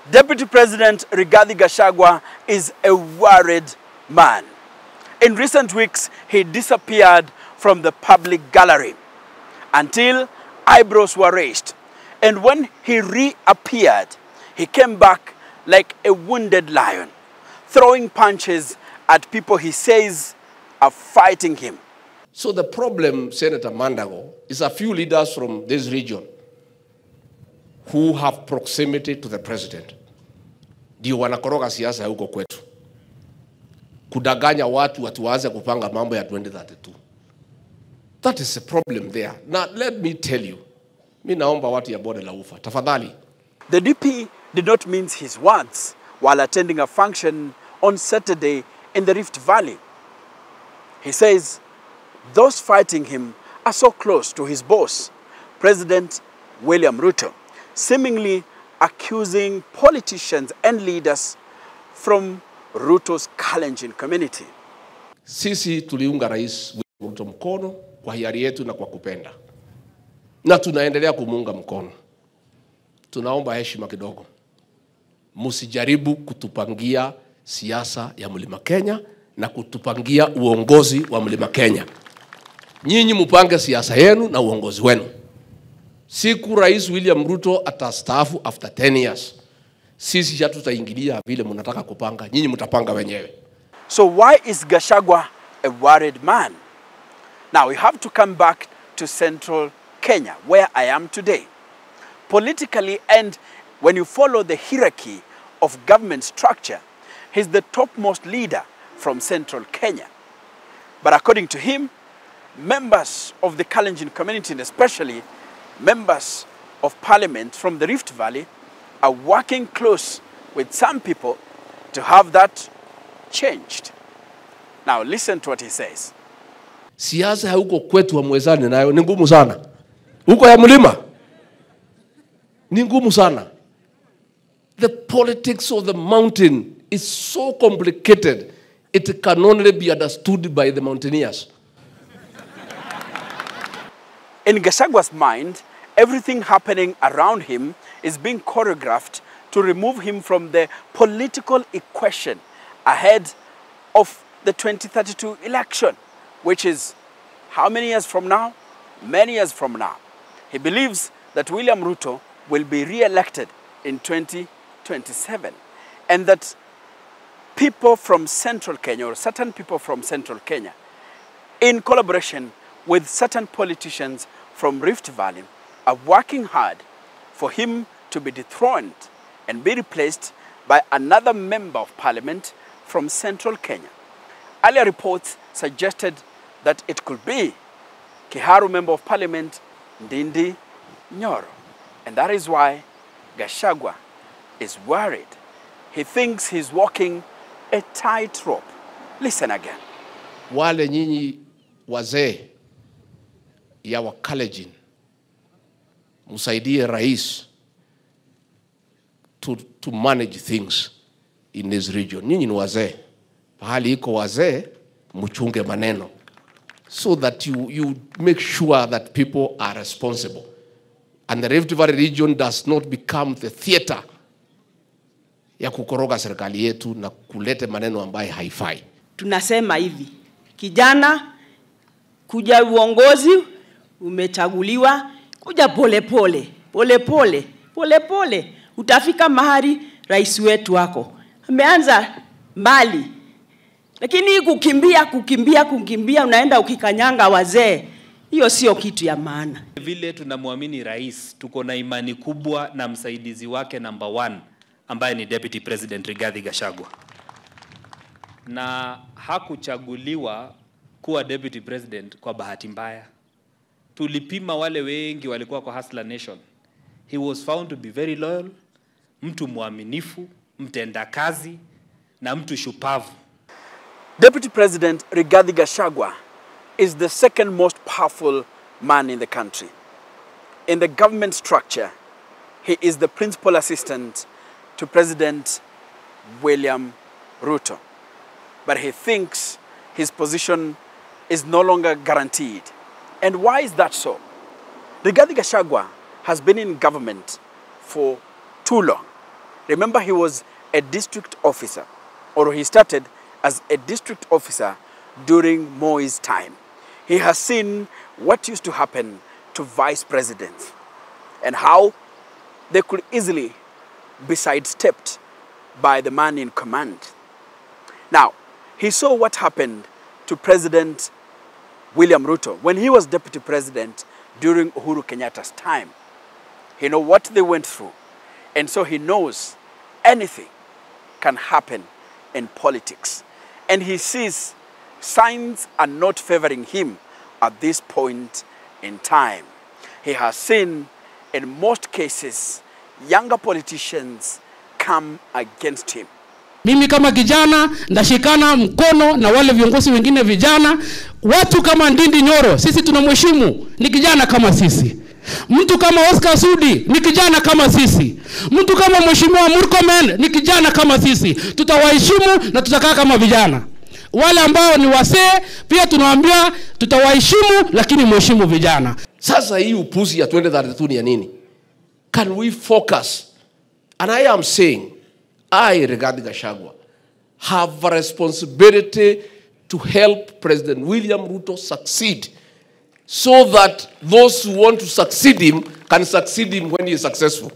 Deputy President Rigathi Gachagua is a worried man. In recent weeks, he disappeared from the public gallery until eyebrows were raised. And when he reappeared, he came back like a wounded lion, throwing punches at people he says are fighting him. So the problem, Senator Mandago, is a few leaders from this region who have proximity to the president. Ndio wanakoroga siasa huko kwetu. Kudanganya watu waanze kupanga mambo ya 2032. That is a problem there. Now let me tell you. Mimi naomba watu ya bonde la ufa. Tafadhali. The DP did not mince his words while attending a function on Saturday in the Rift Valley. He says those fighting him are so close to his boss, President William Ruto, seemingly accusing politicians and leaders from Ruto's Kalenjin community. Sisi tuliunga Rais Ruto mkono kwa hiari yetu na kwa kupenda. Na tunaendelea kumuunga mkono. Tunaomba heshima kidogo. Msijaribu kutupangia siasa ya Mlima Kenya na kutupangia uongozi wa Mlima Kenya. Nyinyi mupange siasa yenu na uongozi wenu. Siku Rais William Ruto atastaafu after 10 years. Sisi hatutaingilia vile mnataka kupanga, nyinyi mtapanga wenyewe. So why is Gachagua a worried man? Now we have to come back to central Kenya, where I am today. Politically, and when you follow the hierarchy of government structure, he's the topmost leader from central Kenya. But according to him, members of the Kalenjin community, and especially members of parliament from the Rift Valley, are working close with some people to have that changed. Now listen to what he says. Siasa huko kwetu wa mwezani nayo ni ngumu sana. Huko ya mlima ni ngumu sana. The politics of the mountain is so complicated, it can only be understood by the mountaineers. In Gachagua's mind, everything happening around him is being choreographed to remove him from the political equation ahead of the 2032 election, which is how many years from now? Many years from now. He believes that William Ruto will be re-elected in 2027 and that people from central Kenya, or certain people from central Kenya, in collaboration with certain politicians from Rift Valley, are working hard for him to be dethroned and be replaced by another member of parliament from central Kenya. Earlier reports suggested that it could be Kiharu member of parliament Ndindi Nyoro. And that is why Gachagua is worried. He thinks he's walking a tightrope. Listen again. Wale nyinyi wazee ya Wakalenjin, musaidie rais to manage things in this region. Nyinyi ni wazee. Pahali iko wazee, muchunge maneno. So that you make sure that people are responsible. And the Rift Valley region does not become the theater ya kukoroga serikali yetu na kulete maneno ambaye haifai. Tunasema hivi, kijana, kuja uongozi, umechaguliwa, kuja pole pole, pole pole, pole pole, utafika mahali rais wetu wako. Ameanza mbali. Lakini kukimbia, unaenda ukikanyanga wazee, hiyo sio kitu ya maana. Vile tunamwamini rais, tuko na imani kubwa na msaidizi wake number 1, ambaye ni Deputy President Rigathi Gachagua. Na hakuchaguliwa kuwa Deputy President kwa bahati mbaya. Tulipima wale wengi walikuwa kwa Hustler Nation. He was found to be very loyal, mtu mwaminifu, mtendakazi na mtu shupavu. Deputy President Rigathi Gachagua is the second most powerful man in the country. In the government structure, he is the principal assistant to President William Ruto. But he thinks his position is no longer guaranteed. And why is that so? Rigathi Gachagua has been in government for too long. Remember, he was a district officer, or he started as a district officer during Moi's time. He has seen what used to happen to vice presidents and how they could easily be sidestepped by the man in command. Now, he saw what happened to President William Ruto when he was deputy president during Uhuru Kenyatta's time. He knows what they went through, and so he knows anything can happen in politics. And he sees signs are not favoring him at this point in time. He has seen, in most cases, younger politicians come against him. Mimi kama kijana ndashikana mkono na wale viongozi wengine vijana, watu kama Ndindi Nyoro, sisi tunamheshimu, ni kijana kama sisi. Mtu kama Oscar Sudi ni kijana kama sisi. Mtu kama Mheshimiwa Murkomen ni kijana kama sisi. Tutawaheshimu na tutakaa kama vijana. Wale ambao ni wasee pia tunawaambia tutawaheshimu lakini mheshimu vijana. Sasa hii upuzi ya 2032 ni ya nini? Can we focus? And I am saying, I, Rigathi Gachagua, have a responsibility to help President William Ruto succeed, so that those who want to succeed him can succeed him when he is successful.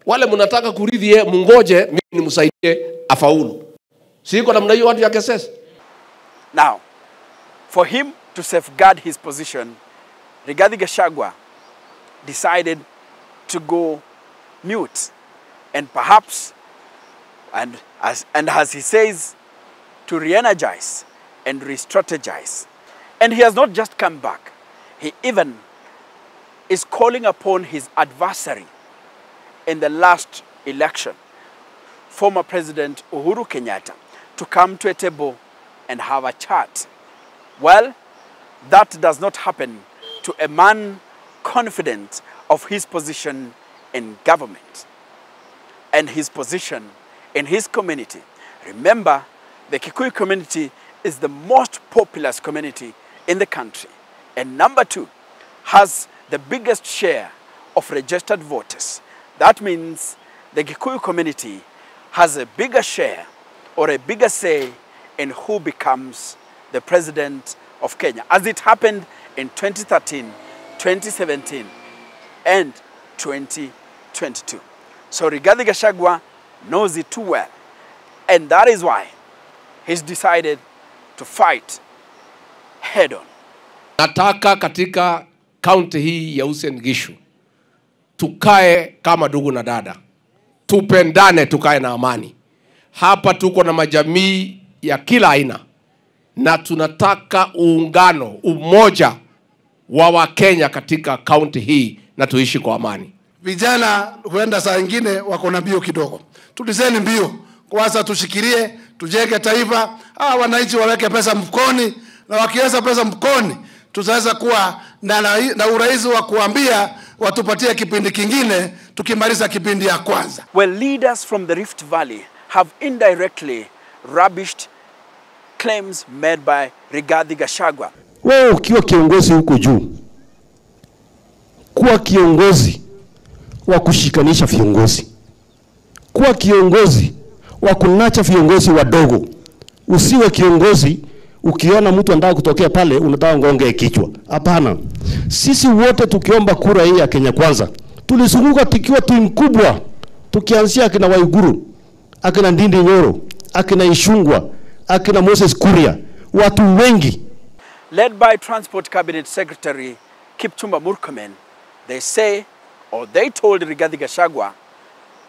Wale munataka kurithi mungoje mimi nimsaidie afaulu. Siko namna hiyo watu yake sasa. Now, for him to safeguard his position, Rigathi Gachagua decided to go mute, and perhaps, and as he says, to re-energize and re-strategize. And he has not just come back. He even is calling upon his adversary in the last election, former President Uhuru Kenyatta, to come to a table and have a chat. Well, that does not happen to a man confident of his position in government and his position in his community. Remember, the Kikuyu community is the most populous community in the country, and number 2, has the biggest share of registered voters. That means the Kikuyu community has a bigger share or a bigger say in who becomes the president of Kenya, as it happened in 2013, 2017, and 2022. So Rigathi Gachagua knows it too well, and that is why he's decided to fight head on. Nataka katika kaunti hii ya Uasin Gishu tukae kama ndugu na dada, tupendane, tukae na amani. Hapa tuko na majamii ya kila aina, na tunataka uungano, umoja wa Wakenya katika kaunti hii, na tuishi kwa amani. Vijana huenda saa nyingine wako na mbio kidogo. Tulizeni mbio, kwanza tushikilie, tujenge taifa. Wananchi waweke pesa mfukoni, na wakiweza pesa mfukoni tutaweza kuwa na urahisi wa kuambia watupatie kipindi kingine tukimaliza kipindi ya kwanza. Well, leaders from the Rift Valley have indirectly rubbished claims made by Rigathi Gachagua. Wewe ukiwa kiongozi huko juu, kuwa kiongozi wa kushikanisha viongozi, kuwa kiongozi wa kunacha viongozi wadogo. Usiwe kiongozi ukiona mtu anataka kutokea pale unataka ngonge kichwa. Hapana. Sisi wote tukiomba kura hii ya Kenya Kwanza, tulisunguka tukiwa timu kubwa, tukianzia akina Waiguru, akina Ndindi Nyoro, akina Ishungwa, akina Moses Kuria, watu wengi. Led by Transport Cabinet Secretary Kipchumba Murkomen, they say, or they told Rigathi Gachagua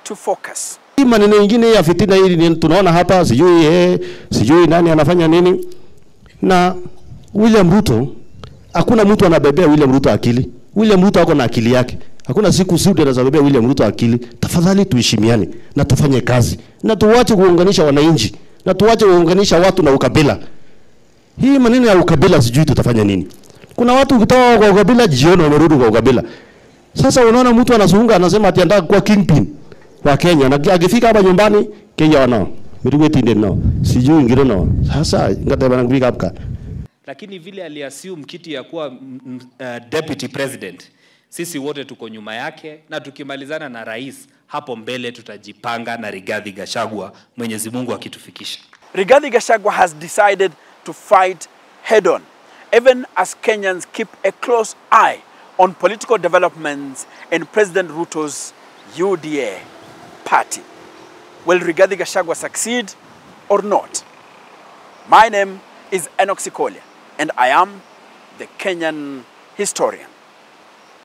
to focus. Hii maneno mengine ya fitina hili tunaona hapa, sijui nani anafanya nini. Na William Ruto, hakuna mtu anabebea William Ruto akili. William Ruto ako na akili yake. Hakuna siku Sudi anazabebea William Ruto akili. Tafadhali tuheshimiane na tufanye kazi, na tuache kuunganisha wananchi, na tuache kuunganisha watu na ukabila. Hii maneno ya ukabila sijui tutafanya nini. Kuna watu ukitoka kwa ukabila jioni wamerudi kwa ukabila. Sasa unaona mtu anazunguka anasema ati anataka kuwa kingpin wa Kenya, na akifika hapa nyumbani Kenya wanao miliweti ndio nao, sijui ngiro nao. Sasa ngataba ngubika hapa. Lakini vile aliassume kiti ya kuwa deputy president, Sisi wote tuko nyuma yake, na tukimalizana na rais, hapo mbele tutajipanga na Rigathi Gachagua, Mwenyezi Mungu akitufikisha. Rigathi Gachagua has decided to fight head-on, even as Kenyans keep a close eye on political developments in President Ruto's UDA party. Will Rigathi Gachagua succeed or not? My name is Enoch Sikolia, and I am the Kenyan Historian.